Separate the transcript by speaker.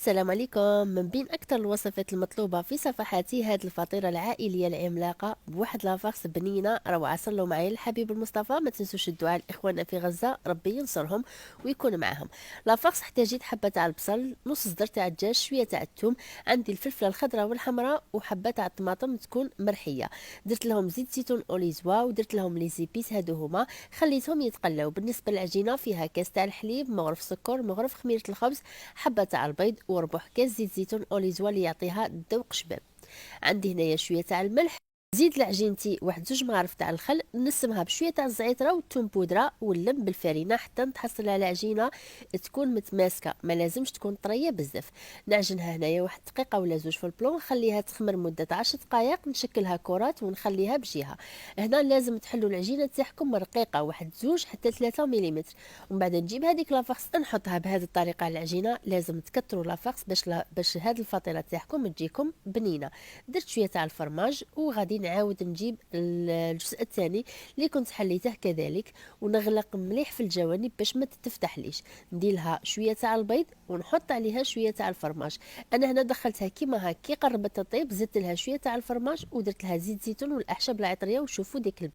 Speaker 1: السلام عليكم. من بين أكثر الوصفات المطلوبة في صفحاتي هذه الفطيرة العائلية العملاقة بواحد لافاكس بنينة روعة. صلوا معي الحبيب المصطفى، ما تنسوش الدعاء لإخواننا في غزة، ربي ينصرهم ويكون معهم. لافاكس احتاجيت حبة تاع البصل، نص صدر تاع الدجاج، شوية تاع الثوم، عندي الفلفلة الخضراء والحمراء، وحبة تاع الطماطم تكون مرحية. درت لهم زيت زيتون اوليزوا ودرت لهم لي زيبيس، هادو هما خليتهم يتقلاو. بالنسبة للعجينة فيها كاس تاع الحليب، مغرف سكر، مغرف خميرة الخبز، حبة تاع البيض، وربع كاس زيت زيتون اوليزوا اللي يعطيها ذوق شباب. عندي هنايا شويه تاع الملح. زيد لعجينتي واحد زوج مغارف تاع الخل، نسمها بشويه تاع الزعتره والثوم بودره، واللم بالفرينه حتى نتحصل على عجينه تكون متماسكه، ما لازمش تكون طريه بزاف. نعجنها هنايا واحد دقيقه ولا زوج في البلون، نخليها تخمر مده 10 دقائق، نشكلها كرات ونخليها بجهه. هنا لازم تحلوا العجينه تاعكم رقيقه، واحد زوج حتى 3 ملم. ومن بعد نجيب هذيك لافاكس نحطها بهذه الطريقه على العجينه. لازم تكثروا لافاكس باش هذه الفطيره تاعكم تجيكم بنينه. درت شويه تاع الفرماج، وغادي نعاود نجيب الجزء الثاني اللي كنت حليته كذلك، ونغلق مليح في الجوانب باش ما تفتحليش. ندير لها شويه تاع البيض ونحط عليها شويه تاع الفرماج. انا هنا دخلتها كيما هكي، قربت تطيب، زدت لها شويه تاع الفرماج ودرت لها زيت زيتون والاعشاب العطريه، وشوفوا ديك